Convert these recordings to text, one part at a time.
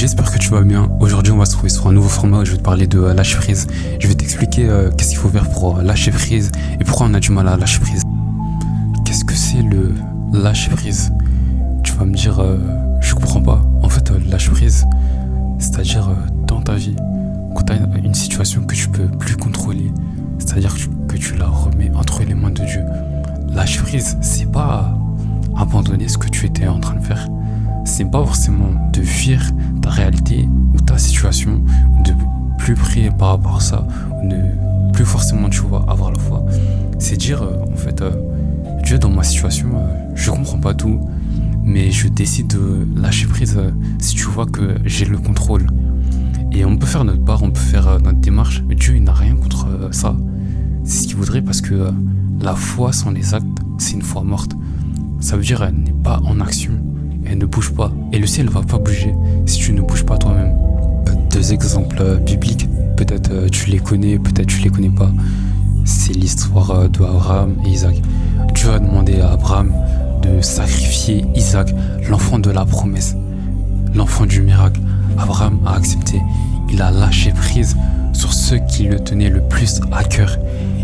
J'espère que tu vas bien. Aujourd'hui, on va se trouver sur un nouveau format où je vais te parler de lâcher prise. Je vais t'expliquer qu'est-ce qu'il faut faire pour lâcher prise et pourquoi on a du mal à lâcher prise. Qu'est-ce que c'est le lâcher prise? Tu vas me dire, je comprends pas. En fait, lâcher prise, c'est-à-dire dans ta vie, quand tu as une situation que tu peux plus contrôler, c'est-à-dire que tu la remets entre les mains de Dieu. Lâcher prise, c'est pas abandonner ce que tu étais en train de faire. C'est pas forcément de fuir ta réalité ou ta situation, de plus prier par rapport à ça, ou de plus forcément, tu vois, avoir la foi. C'est dire, en fait, Dieu, dans ma situation, je comprends pas tout, mais je décide de lâcher prise si tu vois que j'ai le contrôle. Et on peut faire notre part, on peut faire notre démarche, mais Dieu, il n'a rien contre ça. C'est ce qu'il voudrait parce que la foi sans les actes, c'est une foi morte. Ça veut dire, elle n'est pas en action. Elle ne bouge pas. Et le ciel ne va pas bouger si tu ne bouges pas toi-même. Deux exemples bibliques, peut-être tu les connais, peut-être tu les connais pas. C'est l'histoire d'Abraham et Isaac. Dieu a demandé à Abraham de sacrifier Isaac, l'enfant de la promesse, l'enfant du miracle. Abraham a accepté. Il a lâché prise sur ceux qui le tenaient le plus à cœur.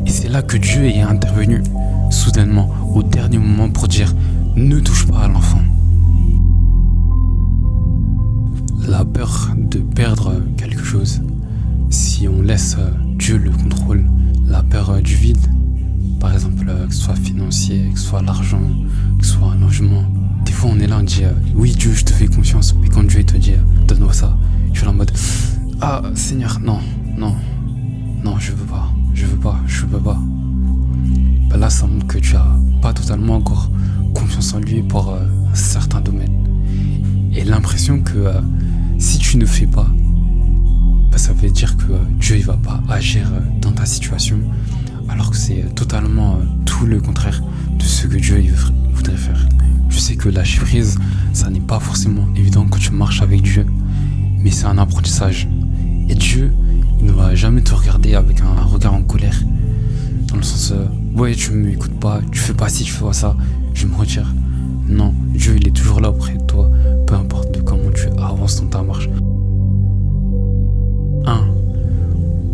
Et c'est là que Dieu est intervenu, soudainement, au dernier moment pour dire « Ne touche pas à l'enfant ». La peur de perdre quelque chose, si on laisse Dieu le contrôle, la peur du vide, par exemple que ce soit financier, que ce soit l'argent, que ce soit un logement. Des fois on est là, on dit oui Dieu je te fais confiance, mais quand Dieu te dit donne-moi ça, je suis là en mode ah Seigneur non, je veux pas. Ben là ça montre que tu as pas totalement encore confiance en lui pour certains domaines. Et l'impression que si tu ne fais pas, bah ça veut dire que Dieu il va pas agir dans ta situation, alors que c'est totalement tout le contraire de ce que Dieu il voudrait faire. Je sais que lâcher prise, ça n'est pas forcément évident quand tu marches avec Dieu, mais c'est un apprentissage. Et Dieu, il ne va jamais te regarder avec un regard en colère, dans le sens ouais tu m'écoutes pas, tu fais pas ci, tu fais pas ça, je me retire. Non, Dieu il est toujours là auprès de toi, peu importe de comment tu avances dans ta marche. 1.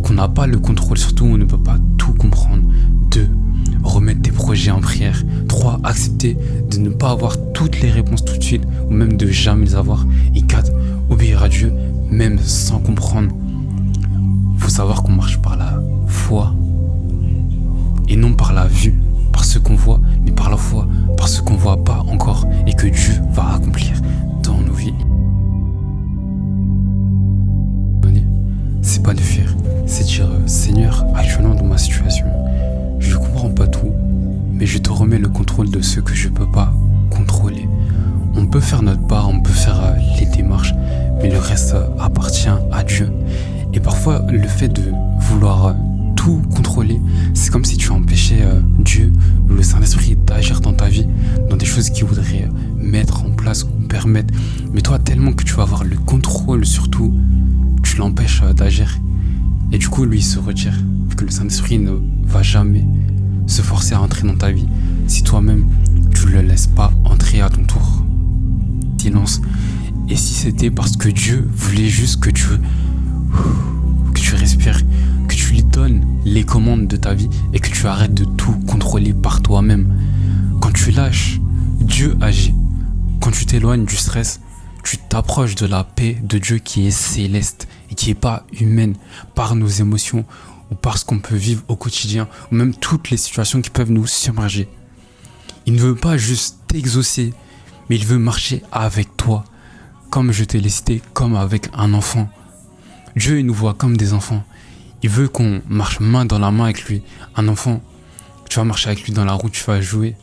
Qu'on n'a pas le contrôle, surtout on ne peut pas tout comprendre. 2. Remettre tes projets en prière. 3. Accepter de ne pas avoir toutes les réponses tout de suite, ou même de jamais les avoir. Et 4. Obéir à Dieu, même sans comprendre. Faut savoir qu'on marche par la foi, et non par la vue. Par ce qu'on voit, mais par la foi, par ce qu'on voit pas encore et que Dieu va accomplir dans nos vies. C'est pas de fuir, c'est dire Seigneur, actuellement dans ma situation, je comprends pas tout, mais je te remets le contrôle de ce que je peux pas contrôler. On peut faire notre part, on peut faire les démarches, mais le reste appartient à Dieu. Et parfois, le fait de vouloir tout contrôler, c'est comme si tu empêchais Dieu ou le Saint-Esprit d'agir dans ta vie, dans des choses qu'il voudrait mettre en place ou permettre. Mais toi, tellement que tu vas avoir le contrôle sur tout, tu l'empêches d'agir. Et du coup, lui, il se retire. Parce que le Saint-Esprit ne va jamais se forcer à entrer dans ta vie si toi-même, tu ne le laisses pas entrer à ton tour. Silence. Et si c'était parce que Dieu voulait juste que tu respires, que tu lui donnes les commandes de ta vie et que tu arrêtes de tout contrôler par toi-même. Quand tu lâches, Dieu agit. Quand tu t'éloignes du stress, tu t'approches de la paix de Dieu qui est céleste et qui n'est pas humaine par nos émotions ou par ce qu'on peut vivre au quotidien ou même toutes les situations qui peuvent nous submerger. Il ne veut pas juste t'exaucer, mais il veut marcher avec toi, comme je te l'ai cité, comme avec un enfant. Dieu, il nous voit comme des enfants. Il veut qu'on marche main dans la main avec lui. Un enfant, tu vas marcher avec lui dans la route, tu vas jouer.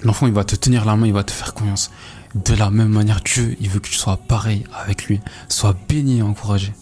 L'enfant, il va te tenir la main, il va te faire confiance. De la même manière, Dieu, il veut que tu sois pareil avec lui. Sois béni et encouragé.